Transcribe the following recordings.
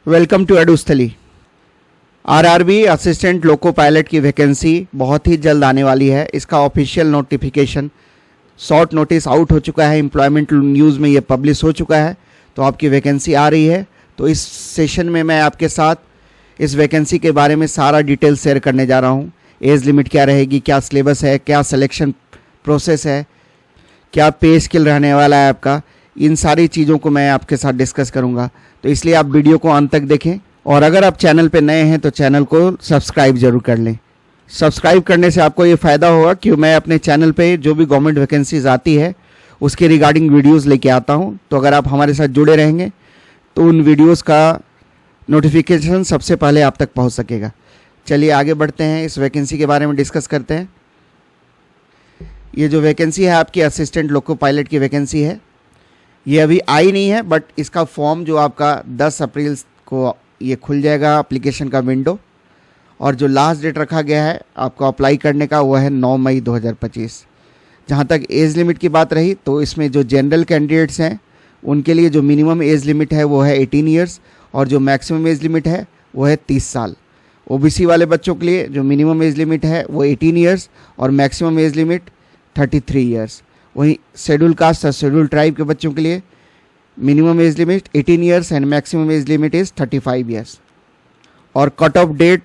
Welcome to Edusthali. RRB assistant loco pilot की vacancy बहुत ही जल्द आने वाली है। इसका official notification short notice out हो चुका है, एम्प्लॉयमेंट न्यूज़ में ये पब्लिश हो चुका है, तो आपकी वैकेंसी आ रही है। तो इस सेशन में मैं आपके साथ इस वैकेंसी के बारे में सारा डिटेल शेयर करने जा रहा हूँ। एज लिमिट क्या रहेगी, क्या सिलेबस है, क्या सिलेक्शन प्रोसेस है, क्या पे स्केल रहने वाला है आपका, इन सारी चीज़ों को मैं आपके साथ डिस्कस करूंगा। तो इसलिए आप वीडियो को अंत तक देखें, और अगर आप चैनल पे नए हैं तो चैनल को सब्सक्राइब जरूर कर लें। सब्सक्राइब करने से आपको ये फ़ायदा होगा कि मैं अपने चैनल पे जो भी गवर्नमेंट वैकेंसीज आती है उसके रिगार्डिंग वीडियोस लेके आता हूँ। तो अगर आप हमारे साथ जुड़े रहेंगे तो उन वीडियोस का नोटिफिकेशन सबसे पहले आप तक पहुँच सकेगा। चलिए आगे बढ़ते हैं, इस वैकेंसी के बारे में डिस्कस करते हैं। ये जो वैकेंसी है आपकी असिस्टेंट लोको पायलट की वैकेंसी है, ये अभी आई नहीं है, बट इसका फॉर्म जो आपका 10 अप्रैल को ये खुल जाएगा, एप्लीकेशन का विंडो, और जो लास्ट डेट रखा गया है आपको अप्लाई करने का वो है 9 मई 2025। जहाँ तक एज लिमिट की बात रही तो इसमें जो जनरल कैंडिडेट्स हैं उनके लिए जो मिनिमम एज लिमिट है वो है 18 ईयर्स और जो मैक्सिमम एज लिमिट है वो है 30 साल। ओबीसी वाले बच्चों के लिए जो मिनिमम एज लिमिट है वो 18 ईयर्स और मैक्सिमम एज लिमिट 33 ईयर्स। वहीं शेड्यूल कास्ट और शेड्यूल ट्राइब के बच्चों के लिए minimum age limit 18 years and maximum age limit is 35 years. और कट ऑफ डेट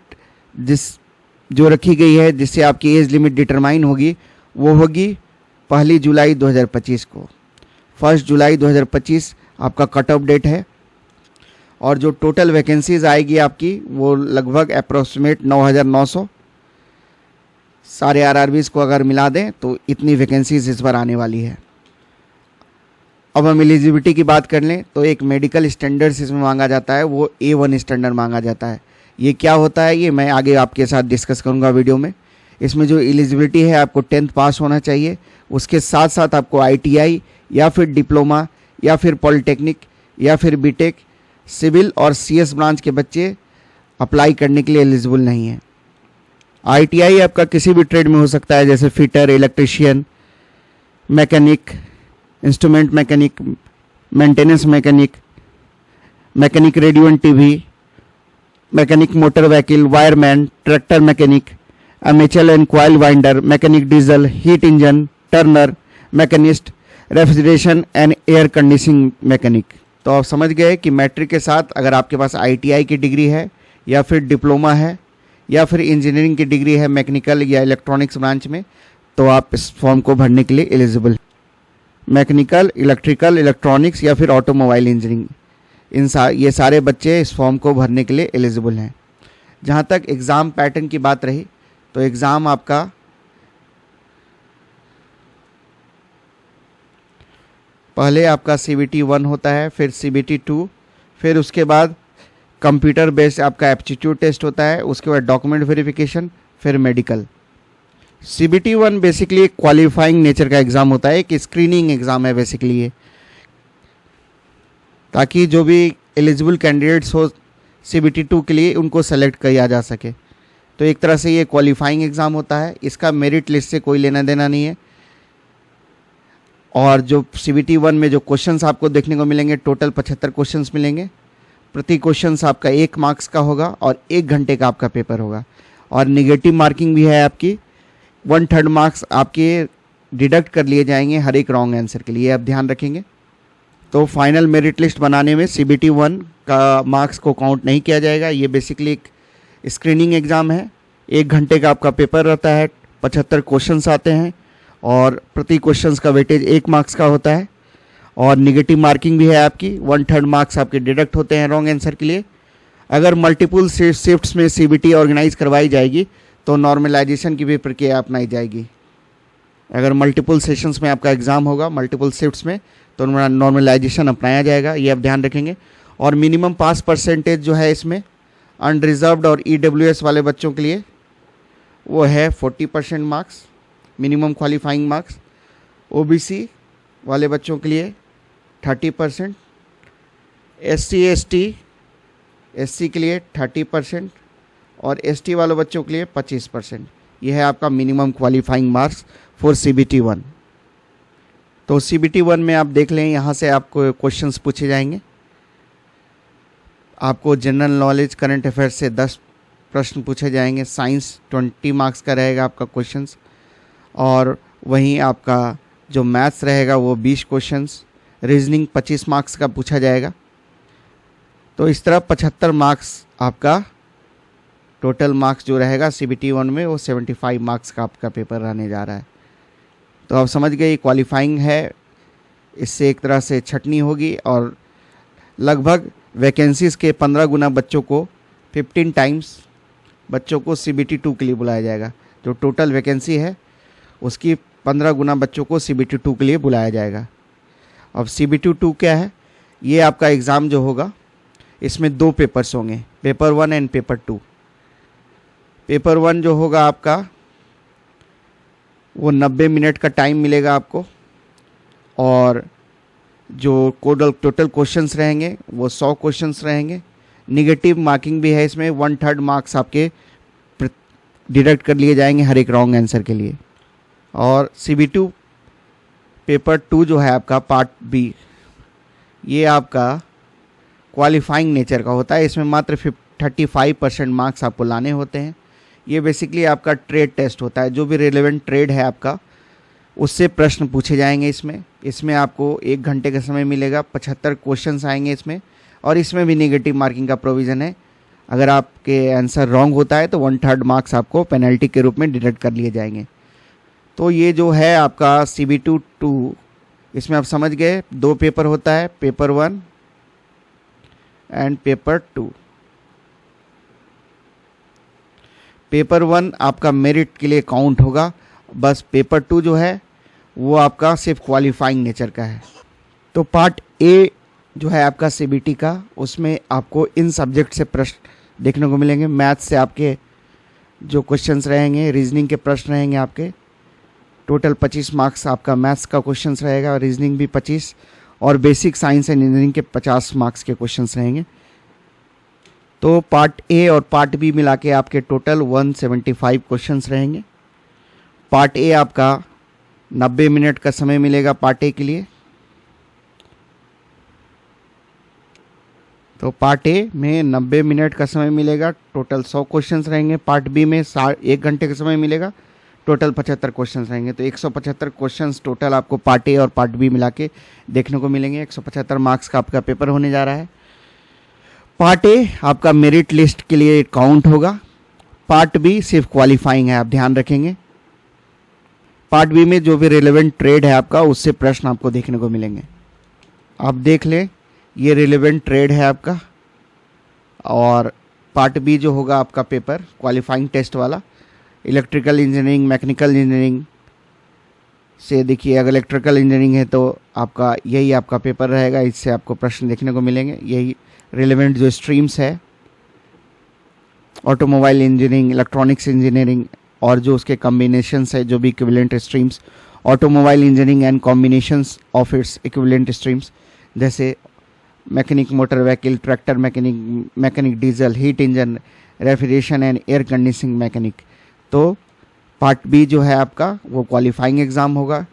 जो रखी गई है जिससे आपकी एज लिमिट डिटरमाइन होगी वो होगी 1 जुलाई 2025 को। 1 जुलाई 2025 आपका कट ऑफ डेट है। और जो टोटल वैकेंसीज आएगी आपकी वो लगभग अप्रोक्सीमेट 9,900। सारे आरआरबीज़ को अगर मिला दें तो इतनी वैकेंसीज इस बार आने वाली है। अब हम एलिजिबिलिटी की बात कर लें तो एक मेडिकल स्टैंडर्ड्स इसमें मांगा जाता है, वो A1 स्टैंडर्ड मांगा जाता है। ये क्या होता है ये मैं आगे आपके साथ डिस्कस करूंगा वीडियो में। इसमें जो एलिजिबिलिटी है आपको 10th पास होना चाहिए, उसके साथ साथ आपको ITI या फिर डिप्लोमा या फिर पॉलिटेक्निक या फिर बीटेक, सिविल और CS ब्रांच के बच्चे अप्लाई करने के लिए एलिजिबल नहीं है। ITI आपका किसी भी ट्रेड में हो सकता है, जैसे fitter, electrician, mechanic, instrument mechanic, maintenance mechanic, mechanic radio and TV, mechanic motor vehicle, wireman, tractor mechanic, MHL and coil winder, mechanic diesel, heat engine, turner, machinist, refrigeration and air conditioning mechanic. तो आप समझ गए कि matric के साथ अगर आपके पास ITI की डिग्री है या फिर डिप्लोमा है या फिर इंजीनियरिंग की डिग्री है मैकेनिकल या इलेक्ट्रॉनिक्स ब्रांच में, तो आप इस फॉर्म को भरने के लिए एलिजिबल। मैकेनिकल, इलेक्ट्रिकल, इलेक्ट्रॉनिक्स या फिर ऑटोमोबाइल इंजीनियरिंग, ये सारे बच्चे इस फॉर्म को भरने के लिए एलिजिबल हैं। जहाँ तक एग्ज़ाम पैटर्न की बात रही तो एग्ज़ाम आपका पहले आपका CBT 1 होता है, फिर CBT 2, फिर उसके बाद कंप्यूटर बेस्ड आपका एप्टीट्यूड टेस्ट होता है, उसके बाद डॉक्यूमेंट वेरिफिकेशन, फिर मेडिकल। CBT 1 बेसिकली एक क्वालिफाइंग नेचर का एग्ज़ाम होता है, एक स्क्रीनिंग एग्ज़ाम है बेसिकली ये, ताकि जो भी एलिजिबल कैंडिडेट्स हो CBT 2 के लिए उनको सेलेक्ट किया जा सके। तो एक तरह से ये क्वालिफाइंग एग्ज़ाम होता है, इसका मेरिट लिस्ट से कोई लेना देना नहीं है। और जो CBT 1 में जो क्वेश्चंस आपको देखने को मिलेंगे, टोटल 75 क्वेश्चंस मिलेंगे। प्रति क्वेश्चंस आपका 1 मार्क्स का होगा और 1 घंटे का आपका पेपर होगा। और निगेटिव मार्किंग भी है आपकी, 1/3 मार्क्स आपके डिडक्ट कर लिए जाएंगे हर एक रॉन्ग आंसर के लिए, आप ध्यान रखेंगे। तो फाइनल मेरिट लिस्ट बनाने में CBT 1 का मार्क्स को काउंट नहीं किया जाएगा। ये बेसिकली एक स्क्रीनिंग एग्ज़ाम है, 1 घंटे का आपका पेपर रहता है, 75 क्वेश्चंस आते हैं और प्रति क्वेश्चंस का वेटेज 1 मार्क्स का होता है। और निगेटिव मार्किंग भी है आपकी, 1/3 मार्क्स आपके डिडक्ट होते हैं रॉन्ग आंसर के लिए। अगर मल्टीपल शिफ्ट्स में CBT ऑर्गेनाइज करवाई जाएगी तो नॉर्मलाइजेशन की भी प्रक्रिया अपनाई जाएगी। अगर मल्टीपल सेशंस में आपका एग्ज़ाम होगा, मल्टीपल शिफ्ट्स में, तो नॉर्मलाइजेशन अपनाया जाएगा, ये आप ध्यान रखेंगे। और मिनिमम पास परसेंटेज जो है इसमें अनरिजर्व्ड और EWS वाले बच्चों के लिए वो है 40% marks, minimum qualifying marks. OBC वाले बच्चों के लिए 30%, SC के लिए 30% और ST वाले बच्चों के लिए 25%। यह है आपका minimum qualifying marks for CBT 1। तो CBT 1 में आप देख लें, यहाँ से आपको क्वेश्चंस पूछे जाएंगे। आपको जनरल नॉलेज करंट अफेयर्स से 10 प्रश्न पूछे जाएंगे। साइंस 20 मार्क्स का रहेगा आपका क्वेश्चंस, और वहीं आपका जो मैथ्स रहेगा वो 20 क्वेश्चंस, रीजनिंग 25 मार्क्स का पूछा जाएगा। तो इस तरह 75 मार्क्स आपका टोटल मार्क्स जो रहेगा CBT 1 में, वो 75 मार्क्स का आपका पेपर रहने जा रहा है। तो आप समझ गए, क्वालिफाइंग है, इससे एक तरह से छटनी होगी और लगभग वैकेंसीज़ के 15 गुना बच्चों को 15 टाइम्स बच्चों को CBT 2 के लिए बुलाया जाएगा। जो टोटल वैकेंसी है उसकी 15 गुना बच्चों को CBT 2 के लिए बुलाया जाएगा। अब CBT 2 क्या है? ये आपका एग्ज़ाम जो होगा इसमें 2 पेपर्स होंगे, पेपर 1 एंड पेपर 2। पेपर 1 जो होगा आपका वो 90 मिनट का टाइम मिलेगा आपको, और जो टोटल क्वेश्चंस रहेंगे वो 100 क्वेश्चंस रहेंगे। निगेटिव मार्किंग भी है इसमें, 1/3 मार्क्स आपके डिडक्ट कर लिए जाएंगे हर एक रॉन्ग आंसर के लिए। और CBT पेपर 2 जो है आपका पार्ट B, ये आपका क्वालिफाइंग नेचर का होता है। इसमें मात्र 35% मार्क्स आपको लाने होते हैं। ये बेसिकली आपका ट्रेड टेस्ट होता है, जो भी रिलेवेंट ट्रेड है आपका उससे प्रश्न पूछे जाएंगे इसमें आपको 1 घंटे का समय मिलेगा, 75 क्वेश्चंस आएंगे इसमें, और इसमें भी नेगेटिव मार्किंग का प्रोविज़न है। अगर आपके आंसर रॉन्ग होता है तो 1/3 मार्क्स आपको पेनल्टी के रूप में डिडक्ट कर लिए जाएंगे। तो ये जो है आपका CBT 2, इसमें आप समझ गए 2 पेपर होता है, पेपर 1 एंड पेपर 2। पेपर 1 आपका मेरिट के लिए काउंट होगा, बस पेपर 2 जो है वो आपका सिर्फ क्वालिफाइंग नेचर का है। तो पार्ट A जो है आपका CBT का, उसमें आपको इन सब्जेक्ट से प्रश्न देखने को मिलेंगे। मैथ्स से आपके जो क्वेश्चंस रहेंगे, रीजनिंग के प्रश्न रहेंगे आपके, टोटल 25 मार्क्स आपका मैथ्स का क्वेश्चंस रहेगा, रीजनिंग भी 25, और बेसिक साइंस एंड इंजीनियरिंग के 50 मार्क्स के क्वेश्चंस रहेंगे। तो पार्ट A और पार्ट B मिला के आपके टोटल 175 क्वेश्चंस रहेंगे। पार्ट A आपका 90 मिनट का समय मिलेगा पार्ट A के लिए। तो पार्ट A में 90 मिनट का समय मिलेगा, टोटल 100 क्वेश्चंस रहेंगे। पार्ट B में 1 घंटे का समय मिलेगा, टोटल 75 क्वेश्चंस रहेंगे। तो 175 क्वेश्चंस टोटल आपको पार्ट A और पार्ट B मिला के देखने को मिलेंगे। 175 मार्क्स का आपका पेपर होने जा रहा है। पार्ट A आपका मेरिट लिस्ट के लिए काउंट होगा, पार्ट B सिर्फ क्वालिफाइंग है, आप ध्यान रखेंगे। पार्ट B में जो भी रिलेवेंट ट्रेड है आपका, उससे प्रश्न आपको देखने को मिलेंगे। आप देख लें, ये रिलेवेंट ट्रेड है आपका। और पार्ट B जो होगा आपका पेपर क्वालिफाइंग टेस्ट वाला, इलेक्ट्रिकल इंजीनियरिंग, मैकेनिकल इंजीनियरिंग से, देखिए अगर इलेक्ट्रिकल इंजीनियरिंग है तो आपका यही आपका पेपर रहेगा, इससे आपको प्रश्न देखने को मिलेंगे। यही रिलेवेंट जो स्ट्रीम्स है, ऑटोमोबाइल इंजीनियरिंग, इलेक्ट्रॉनिक्स इंजीनियरिंग, और जो उसके कॉम्बिनेशंस है, जो भी equivalent streams, automobile engineering and combinations of its equivalent streams, जैसे mechanic motor vehicle, tractor mechanic, mechanic diesel, heat engine, refrigeration and air conditioning mechanic. तो पार्ट B जो है आपका वो क्वालिफाइंग एग्ज़ाम होगा।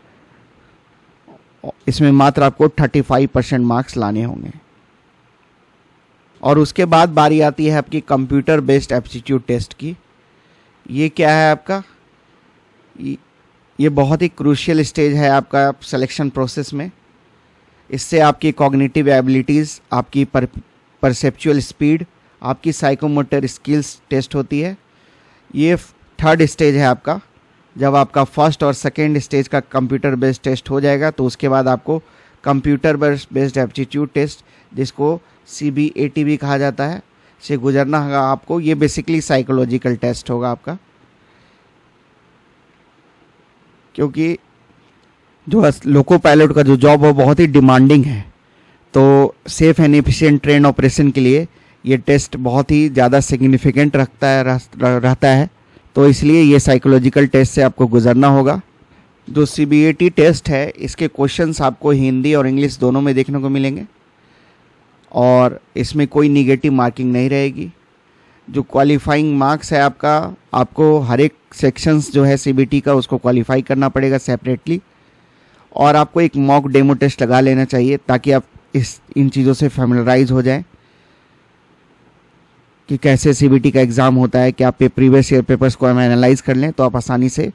इसमें मात्र आपको 35% मार्क्स लाने होंगे। और उसके बाद बारी आती है आपकी कंप्यूटर बेस्ड एप्टीट्यूड टेस्ट की। ये क्या है आपका? ये बहुत ही क्रूशियल स्टेज है आपका सिलेक्शन प्रोसेस में। इससे आपकी कॉग्निटिव एबिलिटीज़, आपकी परसेप्चुअल स्पीड, आपकी साइकोमोटर स्किल्स टेस्ट होती है। ये 3rd स्टेज है आपका। जब आपका फर्स्ट और सेकेंड स्टेज का कंप्यूटर बेस्ड टेस्ट हो जाएगा तो उसके बाद आपको कंप्यूटर बेस्ड एप्टीट्यूड टेस्ट, जिसको CBAT भी कहा जाता है, से गुजरना होगा आपको। ये बेसिकली साइकोलॉजिकल टेस्ट होगा आपका, क्योंकि जो लोको पायलट का जो जॉब है बहुत ही डिमांडिंग है। तो safe and efficient train operation के लिए ये टेस्ट बहुत ही ज़्यादा सिग्निफिकेंट रहता है। तो इसलिए ये साइकोलॉजिकल टेस्ट से आपको गुजरना होगा। जो CBAT टेस्ट है, इसके क्वेश्चंस आपको हिंदी और इंग्लिश दोनों में देखने को मिलेंगे, और इसमें कोई निगेटिव मार्किंग नहीं रहेगी। जो क्वालिफाइंग मार्क्स है आपका, आपको हर एक सेक्शंस जो है CBT का उसको क्वालिफाई करना पड़ेगा सेपरेटली, और आपको एक मॉक डेमो टेस्ट लगा लेना चाहिए ताकि आप इन चीज़ों से फैमिलराइज हो जाएं। कि कैसे सीबीटी का एग्ज़ाम होता है, कि आप प्रीवियस ईयर पेपर्स को एनालाइज कर लें तो आप आसानी से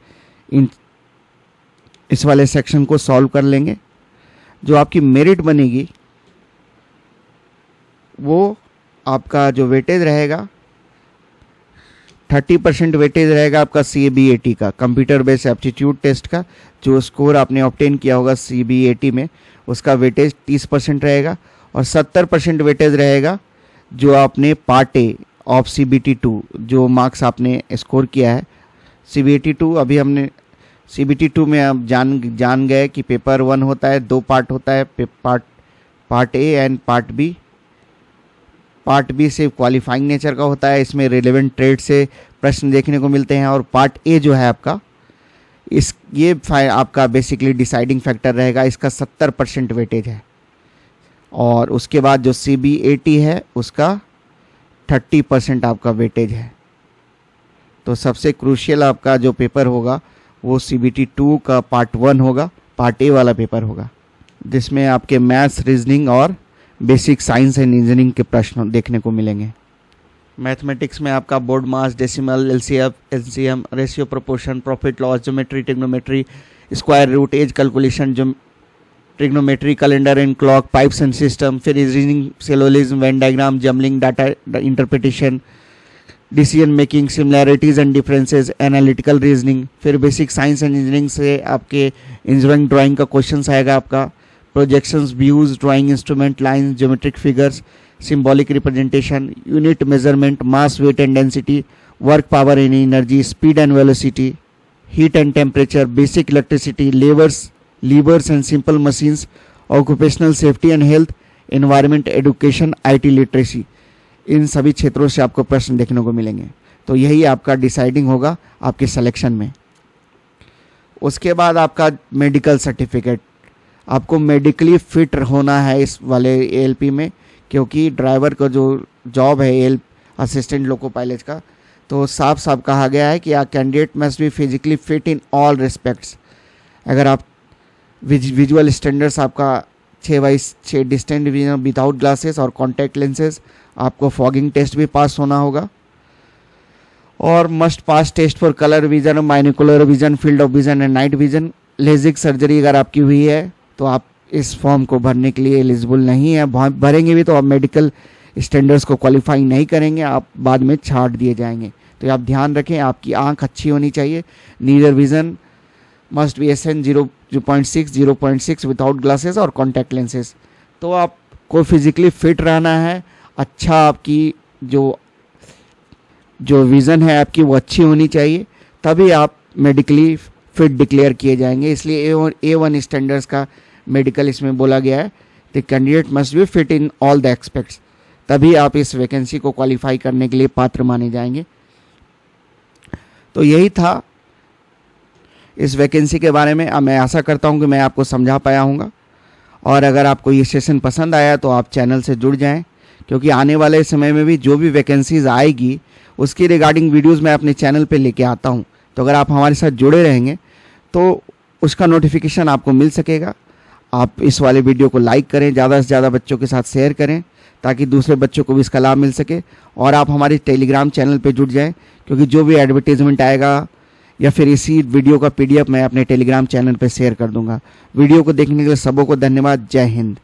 इस वाले सेक्शन को सॉल्व कर लेंगे। जो आपकी मेरिट बनेगी वो आपका जो वेटेज रहेगा 30% वेटेज रहेगा आपका CBAT का, कंप्यूटर बेस्ड एप्टीट्यूड टेस्ट का। जो स्कोर आपने ऑब्टेन किया होगा CBAT में उसका वेटेज 30% रहेगा, और 70% वेटेज रहेगा जो आपने पार्ट ए ऑफ CBT2 जो मार्क्स आपने स्कोर किया है। CBT2 अभी हमने CBT2 में आप जान गए कि पेपर 1 होता है, 2 पार्ट होता है, part A and part B. Part B सिर्फ क्वालिफाइंग नेचर का होता है, इसमें रिलेवेंट ट्रेड से प्रश्न देखने को मिलते हैं। और पार्ट ए जो है आपका ये आपका बेसिकली डिसाइडिंग फैक्टर रहेगा, इसका 70% वेटेज है। और उसके बाद जो CBAT है उसका 30% आपका वेटेज है। तो सबसे क्रूशियल आपका जो पेपर होगा वो CBT2 का पार्ट 1 होगा, पार्ट ए वाला पेपर होगा, जिसमें आपके मैथ्स, रीजनिंग और बेसिक साइंस एंड इंजीनियरिंग के प्रश्न देखने को मिलेंगे। मैथमेटिक्स में आपका BODMAS, decimal, LCM, ratio, proportion, profit loss, geometry, trigonometry, square root, age calculation, trigonometry, calendar and clock, pipes and cistern, फिर reasoning, syllogism, Venn diagram, jumbling, data interpretation, decision making, similarities and differences, analytical reasoning. फिर basic science and engineering से आपके engineering drawing का question आएगा आपका, projections, views, drawing instrument, lines, geometric figures, symbolic representation, unit measurement, mass, weight and density, work, power and energy, speed and velocity, heat and temperature, basic electricity, levers and simple machines, occupational safety and health, environment, education, IT literacy. इन सभी क्षेत्रों से आपको प्रश्न देखने को मिलेंगे। तो यही आपका डिसाइडिंग होगा आपके सिलेक्शन में। उसके बाद आपका मेडिकल सर्टिफिकेट, आपको मेडिकली फिट होना है इस वाले ALP में, क्योंकि ड्राइवर का जो जॉब है असिस्टेंट लोको पायलट का, तो साफ साफ कहा गया है कि a candidate must be physically fit in all respects. अगर आप विजुअल स्टैंडर्ड्स आपका 6x6 distant vision without glasses और कॉन्टैक्ट लेंसेज, आपको फॉगिंग टेस्ट भी पास होना होगा, और must pass test for colour vision, binocular vision, field of vision and night vision. LASIK surgery अगर आपकी हुई है तो आप इस फॉर्म को भरने के लिए एलिजिबल नहीं है। भरेंगे भी तो आप मेडिकल स्टैंडर्ड्स को क्वालिफाई नहीं करेंगे, आप बाद में छाट दिए जाएंगे। तो आप ध्यान रखें, आपकी आंख अच्छी होनी चाहिए। Neither vision must be SN 0.6 without glasses और कॉन्टैक्ट लेंसेज। तो आपको फिजिकली फिट रहना है, अच्छा आपकी जो विज़न है आपकी वो अच्छी होनी चाहिए, तभी आप मेडिकली फिट डिक्लेयर किए जाएंगे। इसलिए A1 स्टैंडर्ड्स का मेडिकल इसमें बोला गया है। The candidate must B fit in all the aspects, तभी आप इस वैकेंसी को क्वालिफाई करने के लिए पात्र माने जाएंगे। तो यही था इस वैकेंसी के बारे में। अब मैं आशा करता हूं कि मैं आपको समझा पाया हूँगा, और अगर आपको ये सेशन पसंद आया तो आप चैनल से जुड़ जाएं, क्योंकि आने वाले समय में भी जो भी वैकेंसीज आएगी उसकी रिगार्डिंग वीडियोस मैं अपने चैनल पे लेके आता हूं। तो अगर आप हमारे साथ जुड़े रहेंगे तो उसका नोटिफिकेशन आपको मिल सकेगा। आप इस वाले वीडियो को लाइक करें, ज़्यादा से ज़्यादा बच्चों के साथ शेयर करें, ताकि दूसरे बच्चों को भी इसका लाभ मिल सके। और आप हमारे टेलीग्राम चैनल पे जुड़ जाएं, क्योंकि जो भी एडवर्टीजमेंट आएगा या फिर इसी वीडियो का PDF मैं अपने टेलीग्राम चैनल पे शेयर कर दूंगा। वीडियो को देखने के लिए सबों को धन्यवाद। जय हिंद।